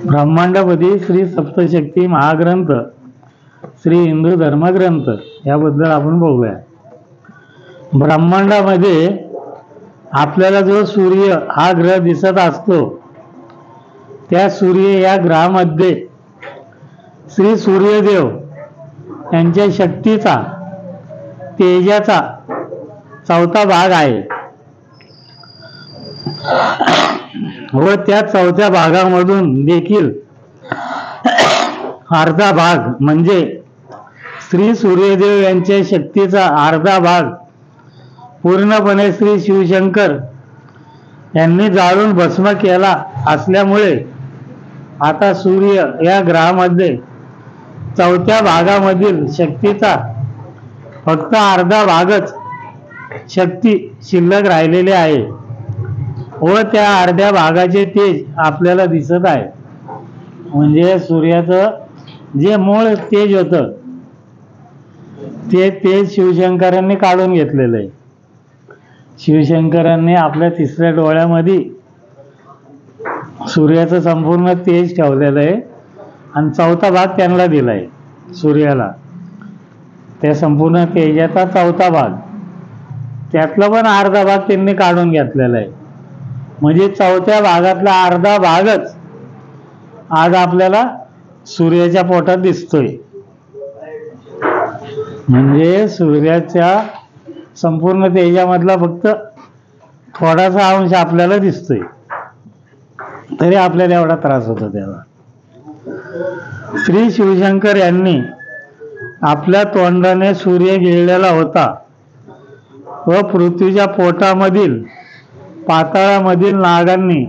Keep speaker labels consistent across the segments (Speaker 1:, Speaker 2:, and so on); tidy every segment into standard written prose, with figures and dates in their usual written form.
Speaker 1: ब्रह्मांडापदी श्री सप्तशक्ती महाग्रंथ, श्री हिंदू धर्मग्रंथ याबद्दल आपण बघूया. ब्रह्मांडामध्ये आपल्याला जो सूर्य हा ग्रह दिसत असतो, त्या सूर्य या ग्रहामध्ये श्री सूर्यदेव यांच्या शक्तीचा, तेजाचा चौथा भाग आहे व त्या चौथ्या भागामधून देखील अर्धा भाग म्हणजे श्री सूर्यदेव यांच्या शक्तीचा अर्धा भाग पूर्णपणे श्री शिवशंकर यांनी जाळून भस्म केला असल्यामुळे आता सूर्य या ग्रहामध्ये चौथ्या भागामधील शक्तीचा फक्त अर्धा भागच शक्ती शिल्लक राहिलेली आहे व त्या अर्ध्या भागाचे तेज आपल्याला दिसत आहे. म्हणजे सूर्याचं जे मूळ तेज होतं ते तेज शिवशंकरांनी काढून घेतलेलं आहे. शिवशंकरांनी आपल्या तिसऱ्या डोळ्यामध्ये सूर्याचं संपूर्ण तेज ठेवलेलं आहे आणि चौथा भाग त्यांना दिला आहे सूर्याला. त्या संपूर्ण तेजाचा चौथा भाग, त्यातला पण अर्धा भाग त्यांनी काढून घेतलेला आहे. म्हणजे चौथ्या भागातला अर्धा भागच आज आपल्याला सूर्याच्या पोटात दिसतोय. म्हणजे सूर्याच्या संपूर्ण तेजामधला फक्त थोडासा अंश आपल्याला दिसतोय, तरी आपल्याला एवढा त्रास होतो. तेव्हा श्री शिवशंकर यांनी आपल्या तोंडाने सूर्य गिळलेला होता व पृथ्वीच्या पोटामधील पाताळामधील नागांनी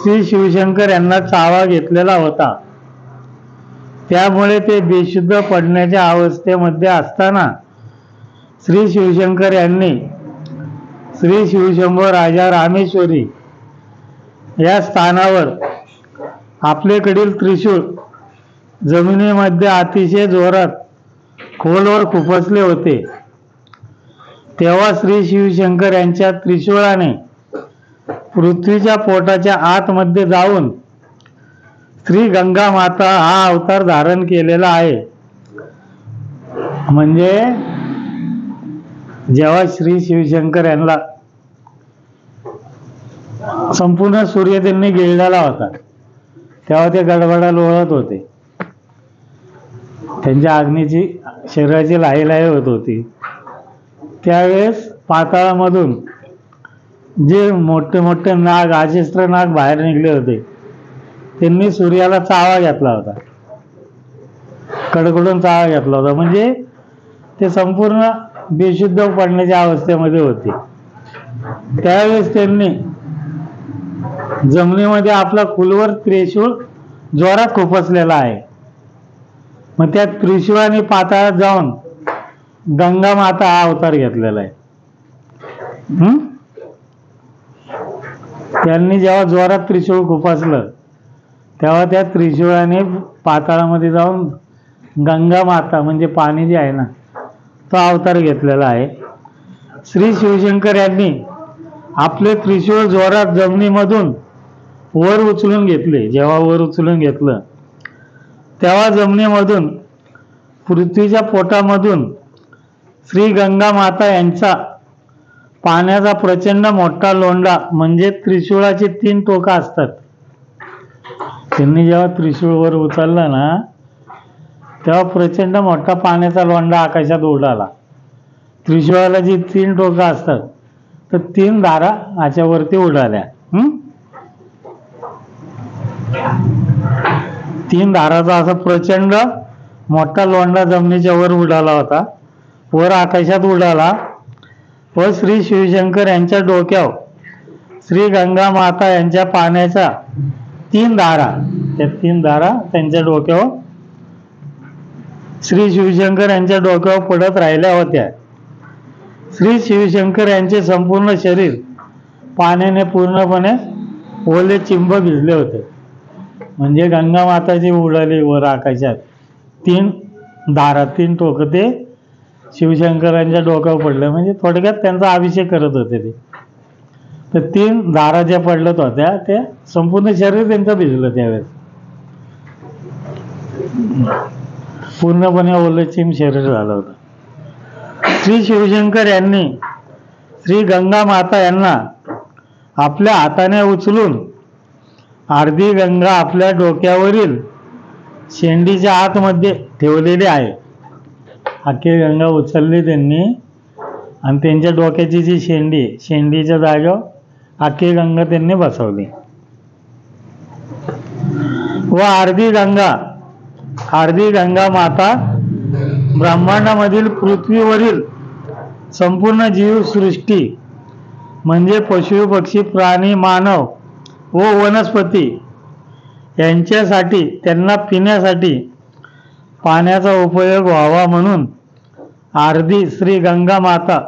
Speaker 1: श्री शिवशंकर यांना चावा घेतलेला होता. त्यामुळे ते बेशुद्ध पडण्याच्या अवस्थेमध्ये असताना श्री शिवशंकर यांनी श्री शिवशंभो राजा रामेश्वरी या स्थानावर आपल्याकडील त्रिशूळ जमिनीमध्ये अतिशय जोरात खोलवर खुपसले होते. तेव्हा श्री शिवशंकर यांच्या त्रिशूळाने पृथ्वीच्या पोटाच्या आतमध्ये जाऊन श्री गंगा माता हा अवतार धारण केलेला आहे. म्हणजे जेव्हा श्री शिवशंकर यांना संपूर्ण सूर्य त्यांनी गिळलेला होता तेव्हा ते गडबडा लोळत होते. त्यांच्या अग्नीची शरीराची लाहीलाही होत होती. त्यावेळेस पाताळामधून जे मोठे मोठे नाग, अजस्त्र नाग बाहेर निघले होते, त्यांनी सूर्याला चावा घेतला होता, कडकडून चावा घेतला होता. म्हणजे ते संपूर्ण बेशुद्ध पडण्याच्या अवस्थेमध्ये होते. त्यावेळेस त्यांनी जमिनीमध्ये आपला खुलवर त्रिशूळ जोरात खुपसलेला आहे. मग त्या त्रिशूळाने पाताळात जाऊन गंगा माता हा अवतार घेतलेला आहे. त्यांनी जेव्हा जोरात त्रिशूळ खुपसलं तेव्हा त्या त्रिशूळाने पाताळामध्ये जाऊन गंगा माता म्हणजे पाणी जे आहे ना, तो अवतार घेतलेला आहे. श्री शिवशंकर यांनी आपले त्रिशूळ जोरात जमिनीमधून वर उचलून घेतले. जेव्हा वर उचलून घेतलं तेव्हा जमिनीमधून पृथ्वीच्या पोटामधून श्री गंगा माता यांचा पाण्याचा प्रचंड मोठा लोंढा, म्हणजे त्रिशूळाची 3 टोकं असतात. त्यांनी जेव्हा त्रिशूळ वर उचलला ना तेव्हा प्रचंड मोठा पाण्याचा लोंढा आकाशात उडाला. त्रिशूळाला जी 3 टोकं असतात तर 3 धारा याच्यावरती उडाल्या. 3 धाराचा असा प्रचंड मोठा लोंढा जमिनीच्या वर उडाला होता, वर आकाशात उडाला व श्री शिवशंकर यांच्या डोक्यावर श्री गंगा माता यांच्या पाण्याच्या 3 धारा, त्या 3 धारा त्यांच्या डोक्यावर श्री शिवशंकर यांच्या डोक्यावर पडत राहिल्या होत्या. श्री शिवशंकर यांचे संपूर्ण शरीर पाण्याने पूर्णपणे ओले चिंब भिजले होते. म्हणजे गंगा माता जी उडाली वर आकाशात 3 धारा, 3 टोकं ते शिवशंकरांच्या डोक्यावर पडलं. म्हणजे थोडक्यात त्यांचा अभिषेक करत होते ते. तर 3 धारा ज्या पडलत होत्या त्या संपूर्ण शरीर त्यांचं भिजलं त्यावेळेस, पूर्णपणे ओलचिम शरीर झालं होतं. श्री शिवशंकर यांनी श्री गंगा माता यांना आपल्या हाताने उचलून अर्धी गंगा आपल्या डोक्यावरील शेंडीच्या आतमध्ये ठेवलेली आहे. अख्खी गंगा उचलली त्यांनी आणि त्यांच्या डोक्याची जी शेंडी, शेंडीच्या जागेवर अख्खी गंगा त्यांनी बसवली. व अर्धी गंगा माता ब्रह्मांडामधील पृथ्वीवरील संपूर्ण जीवसृष्टी म्हणजे पशु पक्षी प्राणी मानव व वनस्पती यांच्यासाठी त्यांना पिण्यासाठी पाण्याचा उपयोग व्हावा म्हणून अर्धी श्री गंगा माता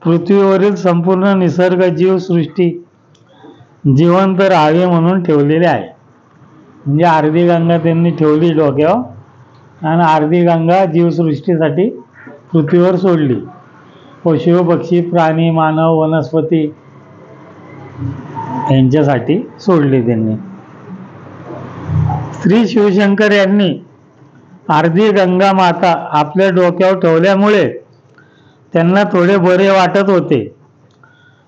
Speaker 1: पृथ्वीवरील संपूर्ण निसर्ग जीवसृष्टी जिवंत राहावी म्हणून ठेवलेली आहे. म्हणजे अर्धी गंगा त्यांनी ठेवली डोक्यावर आणि अर्धी गंगा जीवसृष्टीसाठी पृथ्वीवर सोडली. पशु पक्षी प्राणी मानव वनस्पती यांच्यासाठी सोडली त्यांनी. श्री शिवशंकर यांनी अर्धी गंगा माता आपल्या डोक्यावर ठेवल्यामुळे त्यांना थोडे बरे वाटत होते,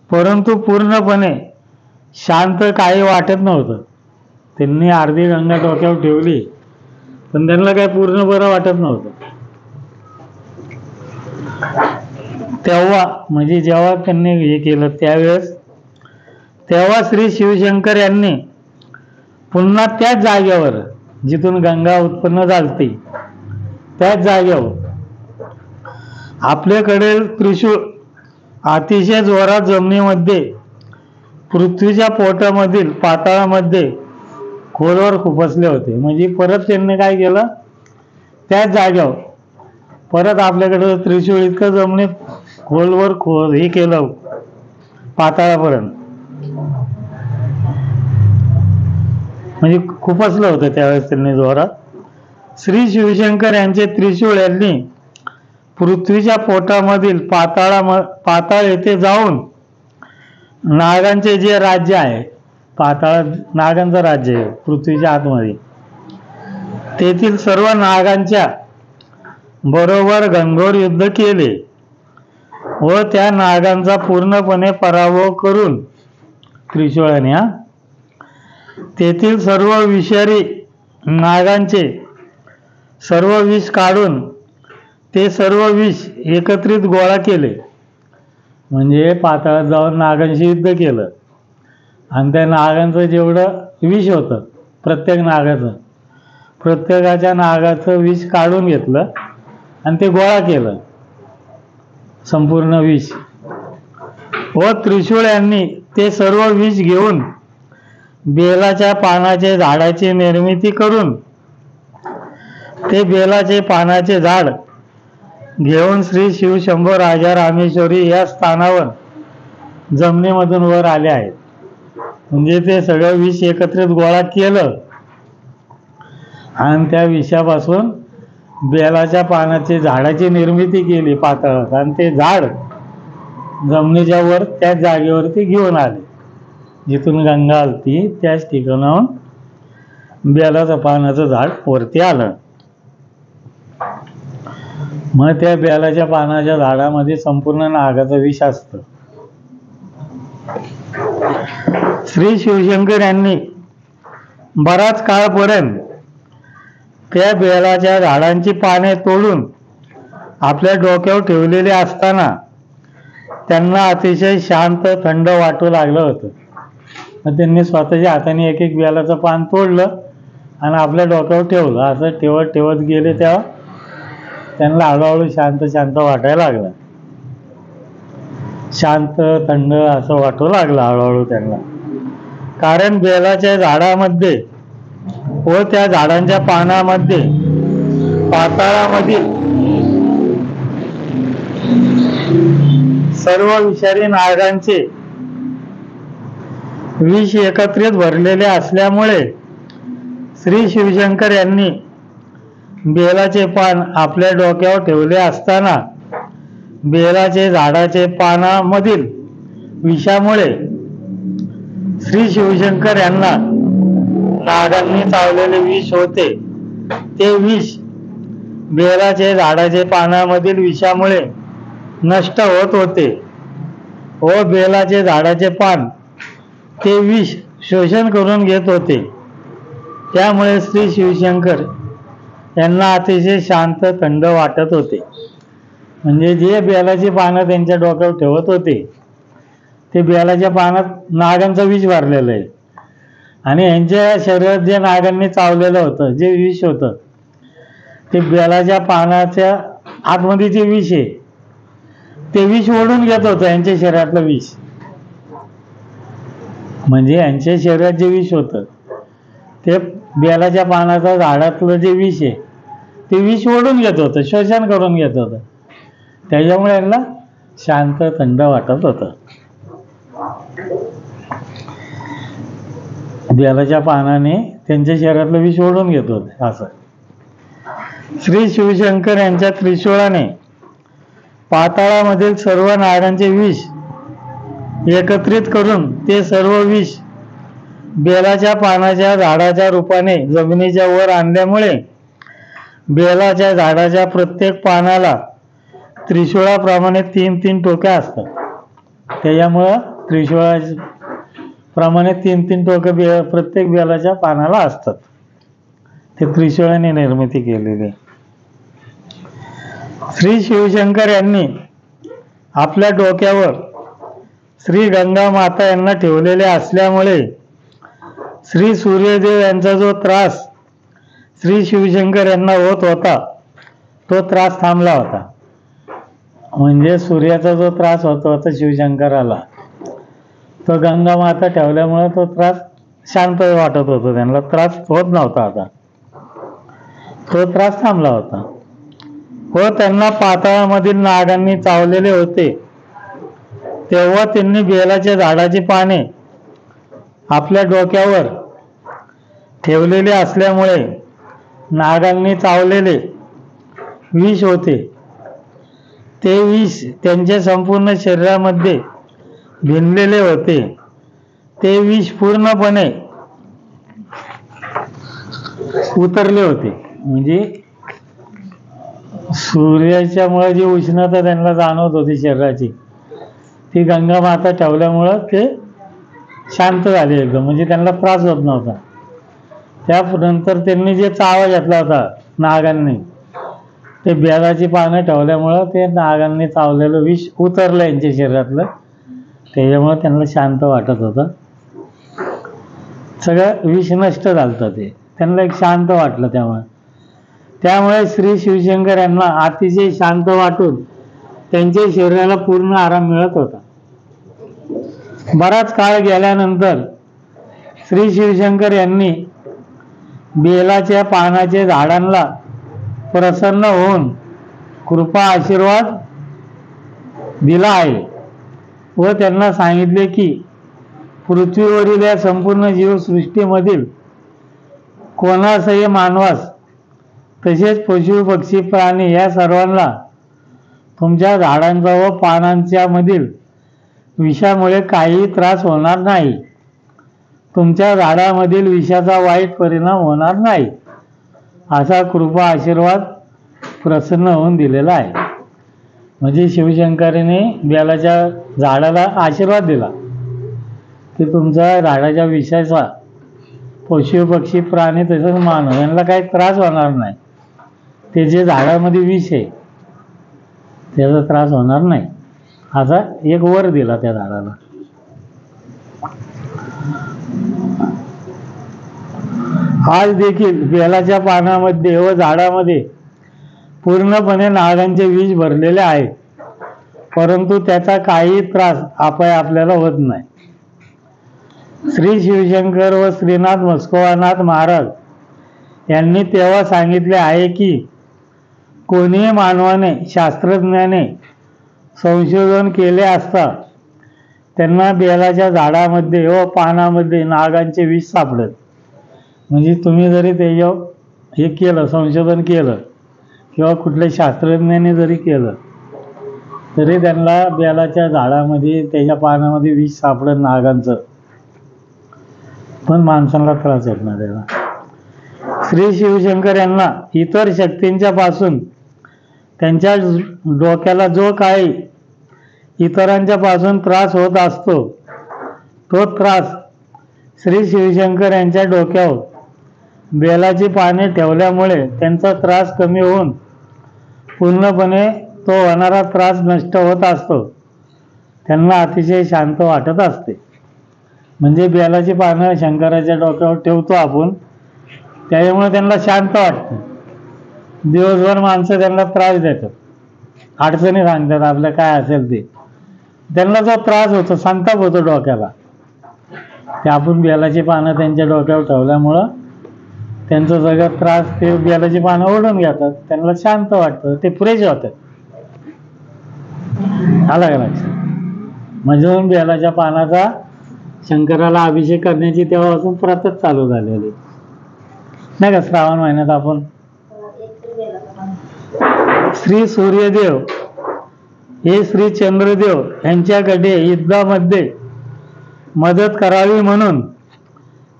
Speaker 1: परंतु पूर्णपणे शांत काही वाटत नव्हतं. त्यांनी अर्धी गंगा डोक्यावर ठेवली पण त्यांना काही पूर्ण बरं वाटत नव्हतं. तेव्हा म्हणजे जेव्हा त्यांनी हे केलं तेव्हा श्री शिवशंकर यांनी पुन्हा त्याच जागेवर जिथून गंगा उत्पन्न झाली त्याच जागेवर आपल्याकडे त्रिशूळ अतिशय जोरात जमिनीमध्ये पृथ्वीच्या पोटामधील पाताळामध्ये खोलवर खुपसले होते. म्हणजे परत त्यांनी काय केलं, त्याच जागेवर परत आपल्याकडे त्रिशूळ इतकं जमिनीत खोलवर हे केलं पाताळापर्यंत, म्हणजे खुपसलं होतं त्यावेळेस त्यांनी जोरात. श्री शिवशंकर यांचे त्रिशूळ यांनी पृथ्वीच्या पोटामधील पाताळ येथे जाऊन नागांचे जे राज्य आहे, पाताळ नागांचं राज्य आहे पृथ्वीच्या आतमध्ये, तेथील सर्व नागांच्या बरोबर घनघोर युद्ध केले व त्या नागांचा पूर्णपणे पराभव करून त्रिशूळाने तेथील सर्व विषारी नागांचे सर्व विष काढून ते सर्व विष एकत्रित गोळा केले. म्हणजे पाताळात जाऊन नागांशी युद्ध केलं आणि त्या नागांचं जेवढं विष होतं प्रत्येकाच्या नागाचं विष काढून घेतलं आणि ते गोळा केलं संपूर्ण विष. व त्रिशूळ यांनी ते सर्व विष घेऊन बेलाच्या पानाचे झाडाची निर्मिती करून ते बेलाचे पानाचे झाड घेऊन श्री शिवशंभो राजा रामेश्वरी या स्थानावर जमिनीमधून वर आले आहेत. म्हणजे ते सगळं विष एकत्रित गोळा केलं आणि त्या विषापासून बेलाच्या पानाची झाडाची निर्मिती केली पातळात आणि ते झाड जमिनीच्या वर त्याच जागेवरती घेऊन आले जिथून गंगा आलती त्याच ठिकाणाहून बेलाचं पानाचं झाड वरती आलं. मग त्या बेलाच्या पानाच्या झाडामध्ये संपूर्ण नागाचं विष असतं. श्री शिवशंकर यांनी बराच काळपर्यंत त्या बेलाच्या झाडांची पाने तोडून आपल्या डोक्यावर ठेवलेले असताना त्यांना अतिशय शांत थंड वाटू लागलं होतं. मग त्यांनी स्वतःच्या हाताने एक एक बेलाचं पान तोडलं आणि आपल्या डोक्यावर ठेवलं. असं ठेवत ठेवत गेले तेव्हा त्यांना हळूहळू शांत शांत वाटायला लागलं, शांत थंड असं वाटू लागलं हळूहळू त्यांना. कारण बेलाच्या झाडामध्ये व त्या झाडांच्या पानामध्ये पाताळामधील सर्व विषारी नागांचे विष एकत्रित भरलेले असल्यामुळे श्री शिवशंकर यांनी बेलाचे पान आपल्या डोक्यावर ठेवले असताना बेलाचे झाडाचे पानामधील विषामुळे श्री शिवशंकर यांना नागांनी चावलेले विष होते. ते विष बेलाचे झाडाचे पानामधील विषामुळे नष्ट होत होते व बेलाचे झाडाचे पान ते विष शोषण करून घेत होते. त्यामुळे श्री शिवशंकर यांना अतिशय शांत थंड वाटत होते. म्हणजे जे बेलाची पानं त्यांच्या डोक्यावर ठेवत होते ते बेलाच्या पानात नागांचं विष भरलेलं आहे आणि यांच्या शरीरात जे नागांनी चावलेलं होतं, जे विष होतं ते बेलाच्या पानाच्या आतमध्ये जे विष आहे ते विष ओढून घेत होतं यांच्या शरीरातलं विष. म्हणजे यांच्या शरीरात जे विष होतं ते बेलाच्या पानाच्या झाडातलं जे विष आहे ते विष ओढून घेत होतं, शोषण करून घेत होतं. त्याच्यामुळे यांना शांत थंड वाटत होतं. बेलाच्या पानाने त्यांच्या शरीरातलं विष ओढून घेत होते. असं श्री शिवशंकर यांच्या त्रिशूळाने पाताळामधील सर्व नागांचे विष एकत्रित करून ते सर्व विष बेलाच्या पानाच्या झाडाच्या रूपाने जमिनीच्या वर आणल्यामुळे बेलाच्या झाडाच्या प्रत्येक पानाला त्रिशूळाप्रमाणे 3-3 टोक्या असतात. त्याच्यामुळं त्रिशूळाप्रमाणे 3-3 टोके प्रत्येक बेलाच्या पानाला असतात. ते त्रिशूळाने निर्मिती केलेली. श्री शिवशंकर यांनी आपल्या डोक्यावर श्री गंगा माता यांना ठेवलेले असल्यामुळे श्री सूर्यदेव यांचा जो त्रास श्री शिवशंकर यांना होत होता तो त्रास थांबला होता. म्हणजे सूर्याचा जो त्रास होत होता शिवशंकराला तो गंगा माता ठेवल्यामुळे तो त्रास शांत वाटत होता. त्यांना त्रास होत नव्हता. आता तो त्रास थांबला होता. व त्यांना पाताळामधील नागांनी चावलेले होते तेव्हा त्यांनी बेलाच्या झाडाची पाने आपल्या डोक्यावर ठेवलेले असल्यामुळे नागांनी चावलेले विष होते ते विष त्यांच्या संपूर्ण शरीरामध्ये भिनलेले होते. ते विष पूर्णपणे उतरले होते. म्हणजे सूर्याच्यामुळे जी उष्णता त्यांना जाणवत होती शरीराची ती गंगा माता ठेवल्यामुळं ते शांत झाले एकदम. म्हणजे त्यांना त्रास होत नव्हता. त्यानंतर त्यांनी जे चावा घेतला होता नागांनी ते बेलाची पानं ठेवल्यामुळं ते नागांनी चावलेलं विष उतरलं यांच्या शरीरातलं. त्याच्यामुळे त्यांना शांत वाटत होतं. सगळं विष नष्ट झालं. ते त्यांना एक शांत वाटलं. त्यामुळे श्री शिवशंकर यांना अतिशय शांत वाटून त्यांच्या शरीराला पूर्ण आराम मिळत होता. बराच काळ गेल्यानंतर श्री शिवशंकर यांनी बेलाच्या पानाच्या झाडांना प्रसन्न होऊन कृपा आशीर्वाद दिला आहे व त्यांना सांगितले की पृथ्वीवरील या संपूर्ण जीवसृष्टीमधील कोणासही मानवास तसेच पशु पक्षी प्राणी या सर्वांना तुमच्या झाडांचा व पानांच्या मधील विषामुळे काही त्रास होणार नाही. तुमच्या झाडामधील विषाचा वाईट परिणाम होणार नाही असा कृपा आशीर्वाद प्रसन्न होऊन दिलेला आहे. म्हणजे शिवशंकराने बेलाच्या झाडाला आशीर्वाद दिला की तुमच्या झाडाच्या विषाचा पशु पक्षी प्राणी तसंच मानव यांना काही त्रास होणार नाही. ते जे झाडामध्ये विष आहे त्याचा त्रास होणार नाही असा एक वर दिला त्या झाडाला. आज देखील बेलाच्या पानामध्ये व झाडामध्ये पूर्णपणे नागांचे विष भरलेले आहे परंतु त्याचा काही त्रास आपल्याला होत नाही. श्री शिवशंकर व श्रीनाथ मस्कोवानाथ महाराज यांनी तेव्हा सांगितले आहे की कोणीही मानवाने शास्त्रज्ञाने संशोधन केले असता त्यांना बेलाच्या झाडामध्ये व पानामध्ये नागांचे विष सापडत. म्हणजे तुम्ही जरी त्याच्यावर हे केलं संशोधन केलं किंवा कुठल्या शास्त्रज्ञाने जरी केलं तरी त्यांना बेलाच्या झाडामध्ये त्याच्या पानामध्ये विष सापडत नागांचं. पण माणसाला त्रास होत नाही त्याला. श्री शिवशंकर यांना इतर शक्तींच्या पासून त्यांच्या डोक्याला जो काही इतरांच्या पासून त्रास होत असतो तो त्रास श्री शिवशंकर यांच्या डोक्यावर बेलाची पाने ठेवल्यामुळे त्यांचा त्रास कमी होऊन पूर्णपणे तो होणारा त्रास नष्ट होत असतो. त्यांना अतिशय शांत वाटत असते. म्हणजे बेलाची पानं शंकराच्या डोक्यावर ठेवतो आपण, त्याच्यामुळे त्यांना शांत वाटतं. दिवसभर माणसं त्यांना त्रास देतात, अडचणी सांगतात आपल्या काय असेल ते, त्यांना जो त्रास होतो, संताप होतो डोक्याला, ते आपण बेलाची पानं त्यांच्या डोक्यावर ठेवल्यामुळं त्यांचा सगळं त्रास ते बेलाची पानं ओढून घेतात, त्यांना शांत वाटतं, ते फ्रेश होतात. आला का लक्षात? म्हणजे बेलाच्या पानाचा शंकराला अभिषेक करण्याची तेव्हापासून प्रथाच चालू झालेली नाही का. श्रावण महिन्यात आपण श्री सूर्यदेव हे श्री चंद्रदेव यांच्याकडे युद्धामध्ये मदत करावी म्हणून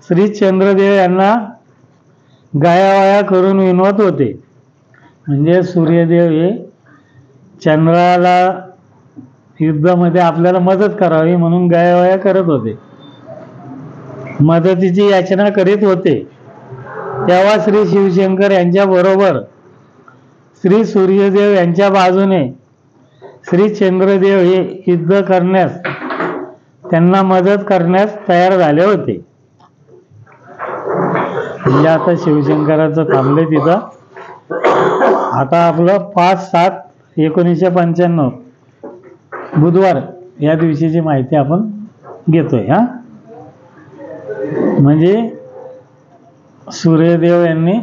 Speaker 1: श्री चंद्रदेव यांना गायावाया करून विनवत होते. म्हणजे सूर्यदेव हे चंद्राला युद्धामध्ये आपल्याला मदत करावी म्हणून गायावाया करत होते, मदतीची याचना करीत होते. तेव्हा श्री शिवशंकर यांच्या बरोबर श्री सूर्यदेव यांच्या बाजूने श्री चंद्रदेव हे युद्ध करण्यास, त्यांना मदत करण्यास तयार झाले होते. म्हणजे आता शिवशंकराचं थांबले तिथं. आता आपलं 5/7/1995 बुधवार या दिवशीची माहिती आपण घेतोय. म्हणजे सूर्यदेव यांनी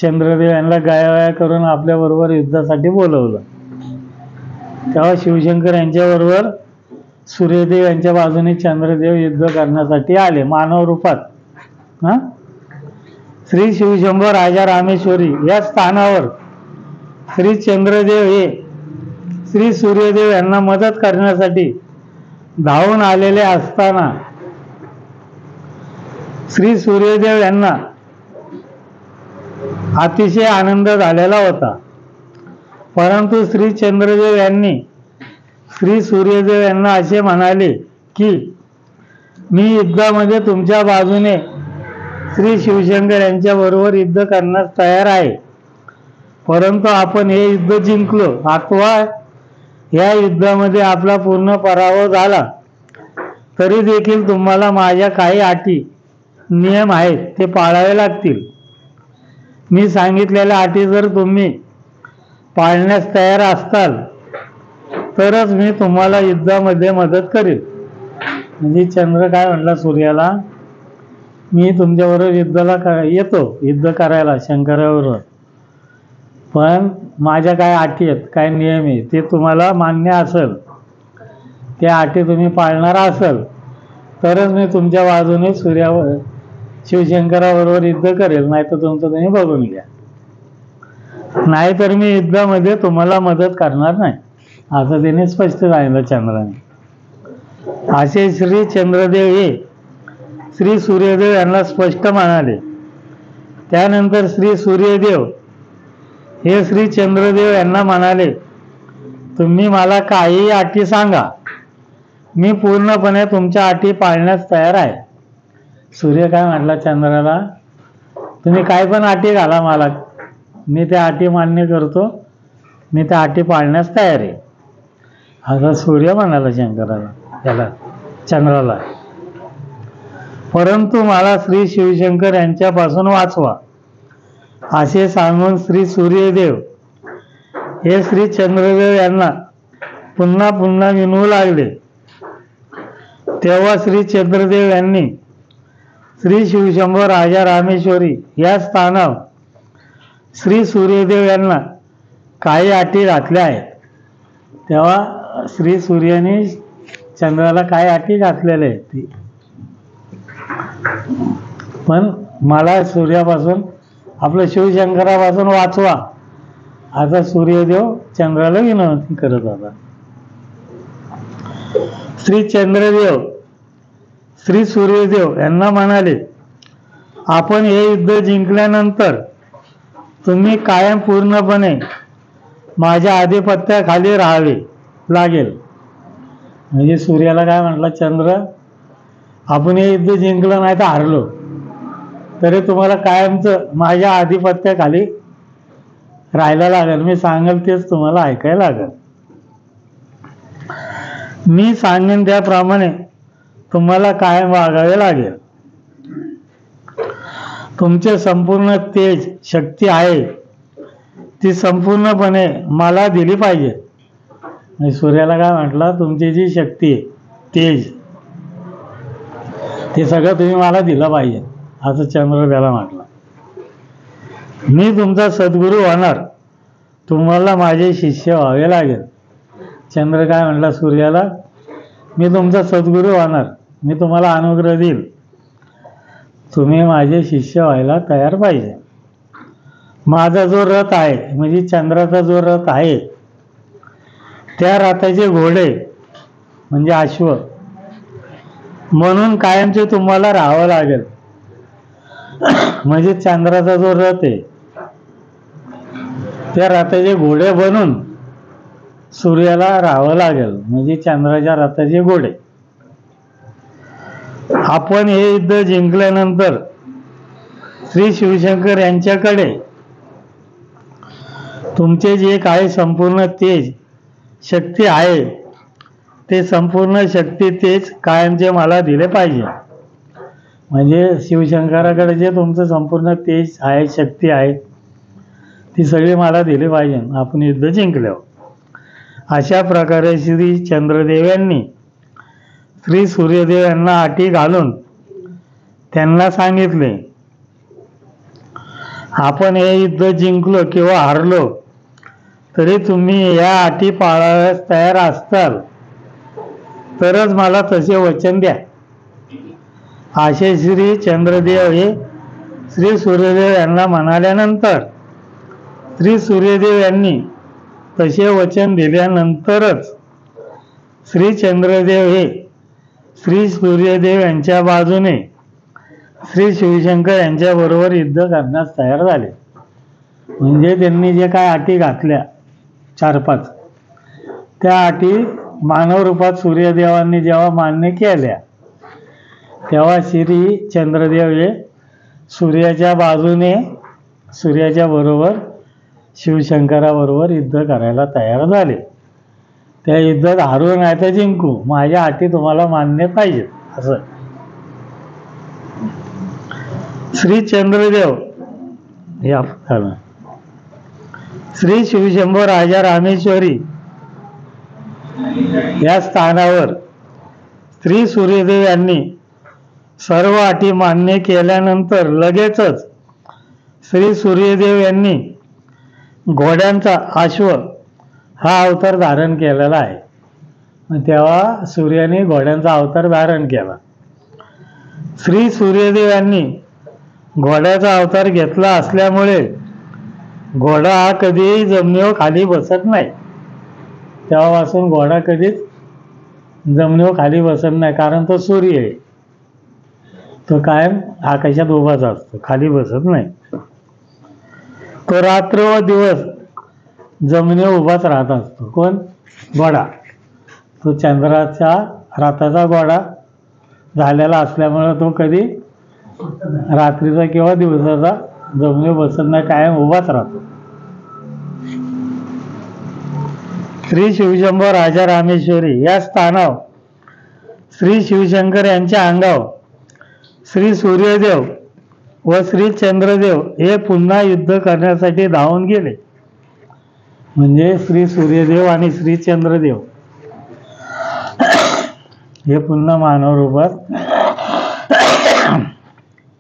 Speaker 1: चंद्रदेव यांना गायावाया करून आपल्या बरोबर युद्धासाठी बोलवलं. तेव्हा शिवशंकर यांच्याबरोबर सूर्यदेव यांच्या बाजूने चंद्रदेव युद्ध करण्यासाठी आले मानव रूपात. श्री शिवशंभो राजा रामेश्वरी या स्थानावर श्री चंद्रदेव हे श्री सूर्यदेव यांना मदत करण्यासाठी धावून आलेले असताना श्री सूर्यदेव यांना अतिशय आनंद झालेला होता. परंतु श्री चंद्रदेव यांनी श्री सूर्यदेव यांना असे म्हणाले की मी युद्धामध्ये तुमच्या बाजूने श्री शिवशंकर यांच्या बरोबर युद्ध करण्यास तयार आहे, परंतु आपण हे युद्ध जिंकलो अथवा या युद्धामध्ये आपला पूर्ण पराभव झाला तरी देखील तुम्हाला माझ्या काही अटी नियम आहेत ते पाळावे लागतील. मी सांगितलेल्या अटी जर तुम्ही पाळण्यास तयार असाल तरच मी तुम्हाला युद्धामध्ये मदत करेन. म्हणजे चंद्र काय म्हणला सूर्याला, मी तुमच्याबरोबर युद्धाला येतो, युद्ध करायला शंकराबरोबर, पण माझ्या काय अटी आहेत, काय नियम आहे ते तुम्हाला मान्य असेल, त्या अटी तुम्ही पाळणार असेल तरच मी तुमच्या बाजूने शिवशंकराबरोबर युद्ध करेल, नाही तर तुमचं तुम्ही बघून घ्या, नाहीतर मी युद्धामध्ये तुम्हाला मदत करणार नाही, असं त्याने स्पष्ट सांगितलं चंद्राने. असे श्री चंद्रदेव हे श्री सूर्यदेव यांना स्पष्ट म्हणाले. त्यानंतर श्री सूर्यदेव हे श्री चंद्रदेव यांना म्हणाले, तुम्ही मला काही अटी सांगा, मी पूर्णपणे तुमच्या अटी पाळण्यास तयार आहे. सूर्य काय म्हटला चंद्राला, तुम्ही काय पण अटी घाला मला, मी त्या अटी मान्य करतो, मी त्या अटी पाळण्यास तयार आहे, असं सूर्य म्हणाला शंकराला, त्याला चंद्राला. परंतु मला श्री शिवशंकर यांच्यापासून वाचवा, असे सांगून श्री सूर्यदेव हे श्री चंद्रदेव यांना पुन्हा पुन्हा विनवू लागले. तेव्हा श्री चंद्रदेव यांनी श्री शिवशंभो राजा रामेश्वरी या स्थानावर श्री सूर्यदेव यांना काही अटी घातल्या आहेत. तेव्हा श्री सूर्याने चंद्राला काही अटी घातलेल्या आहेत ती, पण मला सूर्यापासून आपलं शिवशंकरापासून वाचवा, असा सूर्यदेव चंद्राला विनंती करत होता. श्री चंद्रदेव श्री सूर्यदेव यांना म्हणाले, आपण हे युद्ध जिंकल्यानंतर तुम्ही कायम पूर्णपणे माझ्या आधिपत्याखाली राहावे लागेल. म्हणजे सूर्याला काय म्हटलं, चंद्र आपण हे युद्ध जिंकलं नाही तर हारलो तरी तुम्हाला कायमचं माझ्या आधिपत्याखाली राहायला लागेल. मी सांगेल तेच तुम्हाला ऐकायला लागेल. मी सांगेन त्याप्रमाणे तुम्हाला कायम वागावे लागेल. तुमचे संपूर्ण तेज शक्ती आहे ती संपूर्णपणे मला दिली पाहिजे. आणि सूर्याला काय म्हटलं, तुमची जी शक्ती आहे तेज ते सगळं तुम्ही मला दिलं पाहिजे असं चंद्र त्याला म्हटलं. मी तुमचा सद्गुरू होणार, तुम्हाला माझे शिष्य व्हावे लागेल. चंद्र काय म्हटला सूर्याला, मी तुमचा सद्गुरू होणार, मी तुम्हाला अनुग्रह देईल, तुम्ही माझे शिष्य व्हायला तयार पाहिजे. माझा जो रथ आहे म्हणजे चंद्राचा जो रथ आहे त्या रथाचे घोडे म्हणजे अश्व म्हणून कायमचे तुम्हाला राहावं लागेल. म्हणजे चंद्राचा जो रथ आहे त्या रथाचे घोडे बनून सूर्याला राहावं लागेल. म्हणजे चंद्राच्या रथाचे घोडे. आपण हे युद्ध जिंकल्यानंतर श्री शिवशंकर यांच्याकडे तुमचे जे काही संपूर्ण तेज शक्ती आहे ते संपूर्ण शक्ती तेज कायमचे मला दिले पाहिजे. म्हणजे शिवशंकराकडे जे तुमचं संपूर्ण तेज आहे शक्ती आहे ती सगळी मला दिली पाहिजे आपण युद्ध जिंकल्यावर. अशा प्रकारे श्री चंद्रदेव यांनी श्री सूर्यदेव यांना अटी घालून त्यांना सांगितले, आपण हे युद्ध जिंकलो किंवा हारलो तरी तुम्ही या अटी पाळाव्यास तयार असताल तरच मला तसे वचन द्या. असे श्री चंद्रदेव हे श्री सूर्यदेव यांना म्हणाल्यानंतर श्री सूर्यदेव यांनी तसे वचन दिल्यानंतरच श्री चंद्रदेव हे श्री सूर्यदेव यांच्या बाजूने श्री शिवशंकर यांच्याबरोबर युद्ध करण्यास तयार झाले. म्हणजे त्यांनी जे काय अटी घातल्या 4-5 त्या अटी मानव रूपात सूर्यदेवांनी जेव्हा मान्य केल्या तेव्हा श्री चंद्रदेव हे सूर्याच्या बाजूने सूर्याच्या बरोबर शिवशंकराबरोबर युद्ध करायला तयार झाले. त्या युद्धात हारू नाही तर जिंकू, माझ्या अटी तुम्हाला मान्य पाहिजेत असं. श्री चंद्रदेव या श्री शिवशंभो राजा रामेश्वरी या स्थानावर श्री सूर्यदेव यांनी सर्व अटी मान्य केल्यानंतर लगेचच श्री सूर्यदेव यांनी घोड्यांचा अश्व हा अवतार धारण केलेला आहे. तेव्हा सूर्याने घोड्यांचा अवतार धारण केला. श्री सूर्यदेव यांनी घोड्याचा अवतार घेतला असल्यामुळे घोडा हा कधीही जमिनीवर खाली बसत नाही. तेव्हापासून घोडा कधीच जमिनीवर खाली बसत नाही, कारण तो सूर्य आहे, तो कायम आकाशात उभाच असतो, खाली बसत नाही. तो रात्र व दिवस जमिनीवर उभाच राहत असतो. कोण? घोडा. तो चंद्राच्या रथाचा घोडा झालेला असल्यामुळे तो कधी रात्रीचा किंवा दिवसाचा जमिनीवर बसत नाही, कायम उभाच राहतो. श्री शिवशंभो राजा रामेश्वरी या स्थानावर श्री शिवशंकर यांच्या अंगावर श्री सूर्यदेव व श्री चंद्रदेव हे पुन्हा युद्ध करण्यासाठी धावून गेले. म्हणजे श्री सूर्यदेव आणि श्री चंद्रदेव हे पुन्हा मानव रूपात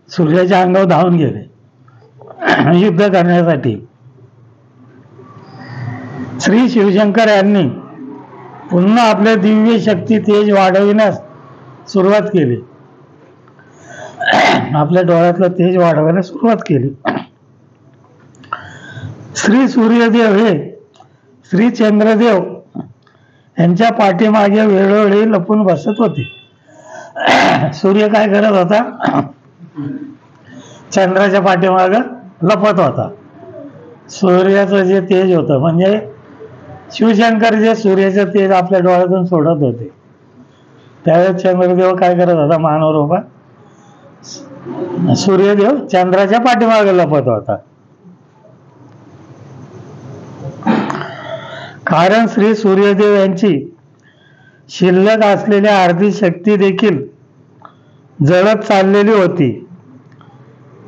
Speaker 1: सूर्याच्या अंगावर धावून गेले युद्ध करण्यासाठी. श्री शिवशंकर यांनी पुन्हा आपल्या दिव्य शक्ती तेज वाढविण्यास सुरुवात केली. आपल्या डोळ्यातलं तेज वाढवायला सुरुवात केली. श्री सूर्यदेव हे श्री चंद्रदेव यांच्या पाठीमागे वेळोवेळी लपून बसत होते. सूर्य काय करत होता? चंद्राच्या पाठीमागं लपत होता. सूर्याचं जे तेज होतं, म्हणजे शिवशंकर जे सूर्याचं तेज आपल्या डोळ्यातून सोडत होते, त्यावेळेस चंद्रदेव काय करत होता? मानवरूपा सूर्यदेव चंद्राच्या पाठीमागे लपत होता. कारण श्री सूर्यदेव यांची शिल्लक असलेली अर्धी शक्ती देखील जळत चाललेली होती.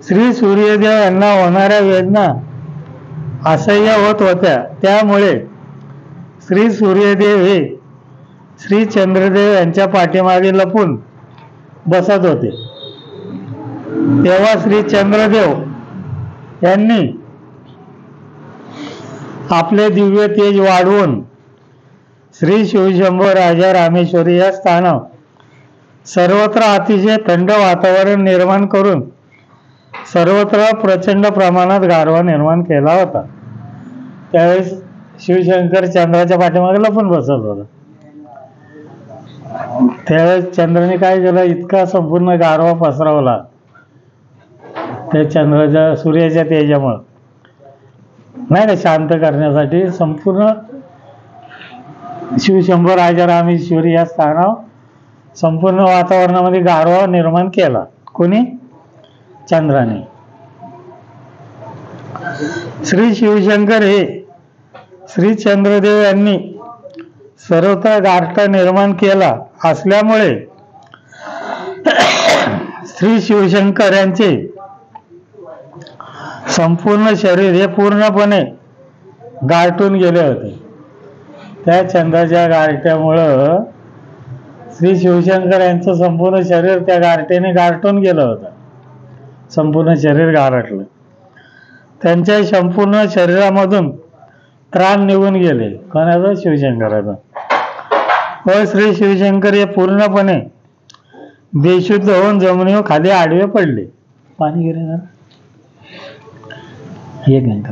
Speaker 1: श्री सूर्यदेव यांना होणाऱ्या वेदना असह्य होत होत्या. त्यामुळे श्री सूर्यदेव हे श्री चंद्रदेव यांच्या पाठीमागे लपून बसत होते. तेव्हा श्री चंद्रदेव यांनी आपले दिव्य तेज वाढवून श्री शिवशंभो राजा रामेश्वरी या स्थानावर सर्वत्र अतिशय थंड वातावरण निर्माण करून सर्वत्र प्रचंड प्रमाणात गारवा निर्माण केला होता. त्यावेळेस शिवशंकर चंद्राच्या पाठीमागे लपून बसत होता. त्यावेळेस चंद्राने काय केलं? इतका संपूर्ण गारवा पसरवला त्या चंद्राच्या सूर्याच्या तेजामुळे, नाही का, शांत करण्यासाठी संपूर्ण शिवशंभो राजा रामेश्वरी या स्थानावर संपूर्ण वातावरणामध्ये गारवा निर्माण केला. कोणी? चंद्राने. श्री शिवशंकर हे श्री चंद्रदेव यांनी सर्वत्र गारठा निर्माण केला असल्यामुळे श्री शिवशंकर यांचे संपूर्ण शरीर हे पूर्णपणे गारठून गेले होते. त्या चंद्राच्या गारठ्यामुळं श्री शिवशंकर यांचं संपूर्ण शरीर त्या गारठ्याने गारठून गेलं होतं. संपूर्ण शरीर गारठलं. त्यांच्या संपूर्ण शरीरामधून त्राण निघून गेले. कोणाचं? शिवशंकराचं. व श्री शिवशंकर हे पूर्णपणे बेशुद्ध होऊन जमिनीवर खाली आडवे पडले. पाणी गेले ना, एक मिनिट.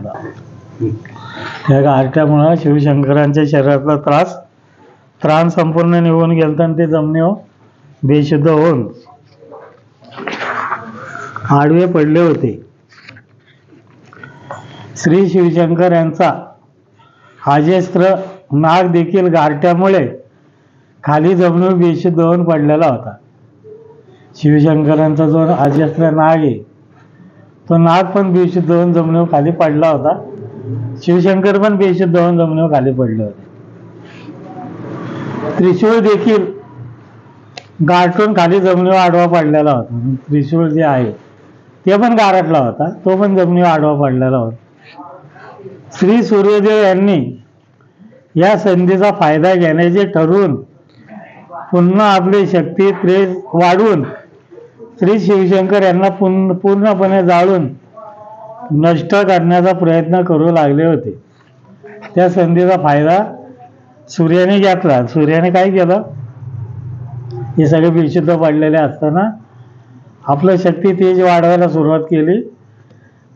Speaker 1: त्या गारठ्यामुळं शिवशंकरांच्या शरीरातला त्राण संपूर्ण निघून गेलता आणि ते जमिनीवर बेशुद्ध होऊन आडवे पडले होते. श्री शिवशंकर यांचा अजस्त्र नाग देखील गारठ्यामुळे खाली जमिनीवर बेशुद्ध होऊन पडलेला होता. शिवशंकरांचा जो अजस्त्र नाग आहे, तो नाग पण बेशुद्ध होऊन जमिनीवर खाली पडला होता. शिवशंकर पण बेशुद्ध होऊन जमिनीवर खाली पडले होते. त्रिशूळ देखील गारठून खाली जमिनीवर आडवा पडलेला होता. त्रिशूळ जे आहे ते पण गारठला होता, तो पण जमिनीवर आडवा पडलेला होता. श्री सूर्यदेव यांनी या संधीचा फायदा घेण्याचे ठरवून पुन्हा आपली शक्ती तेज वाढवून श्री शिवशंकर यांना पूर्णपणे जाळून नष्ट करण्याचा प्रयत्न करू लागले होते. त्या संधीचा फायदा सूर्याने घेतला. सूर्याने काय केलं? हे सगळे बेशुद्ध पडलेले असताना आपलं शक्ती तेज वाढवायला सुरुवात केली.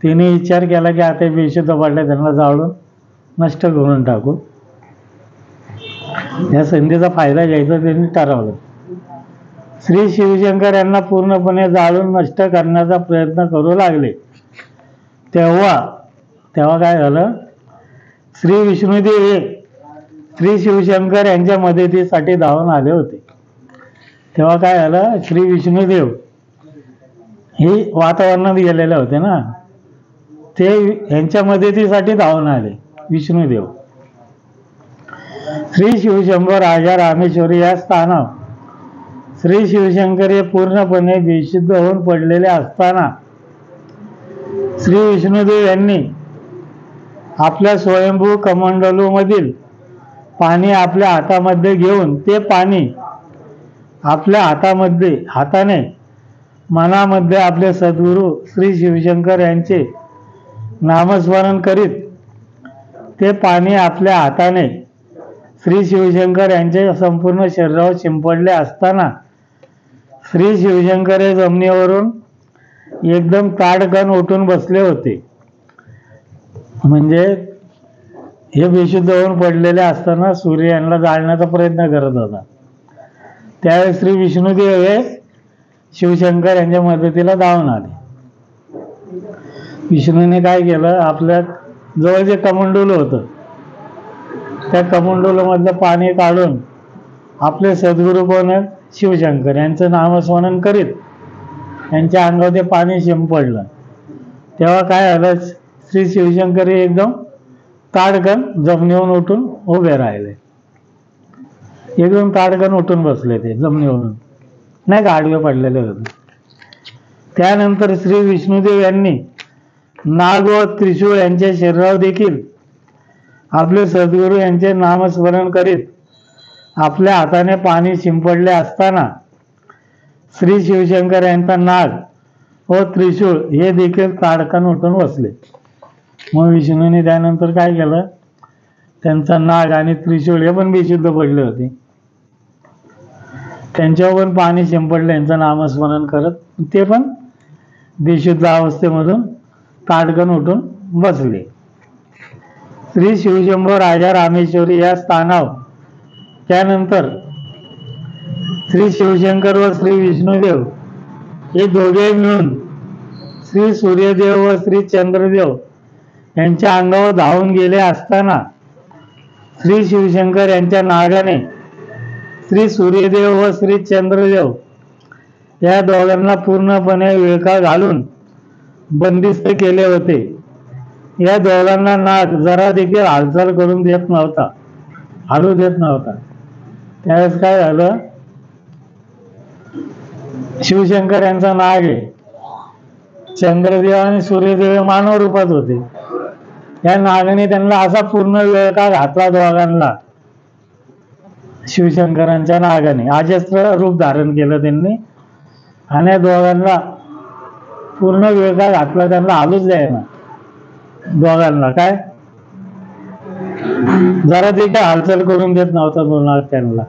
Speaker 1: तिने विचार केला की आता बेशुद्ध पडले, त्यांना जाळून नष्ट करून टाकू. या संधीचा फायदा घ्यायचा त्यांनी ठरवलं. श्री शिवशंकर यांना पूर्णपणे जाळून नष्ट करण्याचा प्रयत्न करू लागले. तेव्हा काय झालं? श्री विष्णुदेव हे श्री शिवशंकर यांच्या मदतीसाठी धावून आले होते. तेव्हा काय झालं? श्री विष्णुदेव हे वातावरणात गेलेले होते ना, ते यांच्या मदतीसाठी धावून आले. विष्णुदेव श्री शिवशंभो राजा रामेश्वरी या स्थानावर श्री शिवशंकर हे पूर्णपणे बेशुद्ध होऊन पडलेले असताना श्री विष्णुदेव यांनी आपल्या स्वयंभू कमंडलू मधील पाणी आपल्या हातामध्ये घेऊन ते पाणी आपल्या हाताने मनामध्ये आपले सद्गुरू श्री शिवशंकर यांचे नामस्मरण करीत ते पाणी आपल्या हाताने श्री शिवशंकर यांच्या संपूर्ण शरीरावर शिंपडले असताना श्री शिवशंकर हे जमिनीवरून एकदम ताडकन उठून बसले होते. म्हणजे हे बेशुद्ध होऊन पडलेले असताना सूर्य यांना जाळण्याचा प्रयत्न करत होता. त्यावेळेस श्री विष्णुदेव हे शिवशंकर यांच्या मदतीला धावून आले. विष्णूने काय केलं, आपल्या जवळ जे कमंडलू होतं त्या कमंडलूमधलं पाणी काढून आपले सद्गुरू कोण आहेत, शिवशंकर यांचं नामस्मरण करीत यांच्या अंगावर ते पाणी शिंपडलं. तेव्हा काय झालं, श्री शिवशंकर हे एकदम ताडकन जमिनीवरून उठून उभे राहिले. एकदम ताडकन उठून बसले ते जमिनीवरून, नाही का आडवे पडलेले होते. त्यानंतर श्री विष्णुदेव यांनी नाग व त्रिशूळ यांच्या शरीरावर देखील आपले सद्गुरू यांचे नामस्मरण करीत आपल्या हाताने पाणी शिंपडले असताना श्री शिवशंकर यांचा नाग व त्रिशूळ हे देखील ताडकन उठून बसले. मग विष्णूने त्यानंतर काय केलं, त्यांचा नाग आणि त्रिशूळ हे पण बेशुद्ध पडले होते, त्यांच्यावर पण पाणी शिंपडले यांचं नामस्मरण करत, ते पण बेशुद्ध अवस्थेमधून ताडकन उठून बसले. श्री शिवशंभो राजा रामेश्वरी या स्थानावर त्यानंतर श्री शिवशंकर व श्री विष्णुदेव हे दोघे मिळून श्री सूर्यदेव व श्री चंद्रदेव यांच्या अंगावर धावून गेले असताना श्री शिवशंकर यांच्या नागाने श्री सूर्यदेव व श्री चंद्रदेव या दोघांना पूर्णपणे विळखा घालून बंदिस्त केले होते. या दोघांना नाग जरा देखील हालचाल करून देत नव्हता, हलू देत नव्हता. त्यावेळेस काय झालं, शिवशंकर यांचा नाग आहे, चंद्रदेव आणि सूर्यदेव मानव रूपात होते. या नागाने त्यांना असा पूर्ण विळखा घातला दोघांना, शिवशंकरांच्या नागाने अजस्त्र रूप धारण केलं त्यांनी, आणि या दोघांना पूर्ण विळखा घातला, त्यांना हालूच द्यायना. दोघांना काय जरा देखील हालचाल करून देत नव्हता तो नाग त्यांना.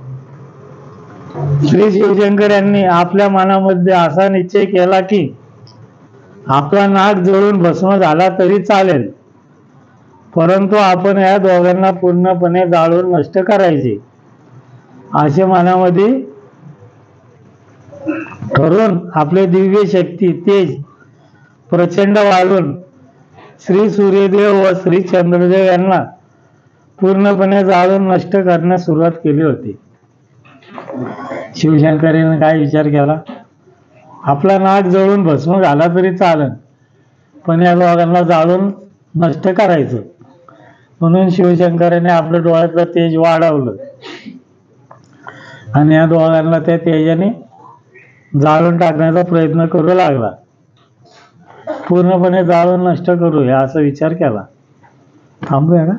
Speaker 1: श्री शिवशंकर यांनी आपल्या मनामध्ये असा निश्चय केला की आपला नाग जळून भस्म झाला तरी चालेल, परंतु आपण या दोघांना पूर्णपणे जाळून नष्ट करायचे असे मनामध्ये ठरवून आपले दिव्य शक्ती तेज प्रचंड वाढवून श्री सूर्यदेव व श्री चंद्रदेव यांना पूर्णपणे जाळून नष्ट करण्यास सुरुवात केली होती. शिवशंकरांनी काय विचार केला, आपला नाग जळून भस्म झाला तरी चालेल, पण या दोघांना जाळून नष्ट करायचं. म्हणून शिवशंकराने आपल्या डोळ्यातलं तेज वाढवलं आणि या दोघांना त्या तेजाने जाळून टाकण्याचा प्रयत्न करू लागला. पूर्णपणे जाळून नष्ट करूया असा विचार केला. थांबूया का?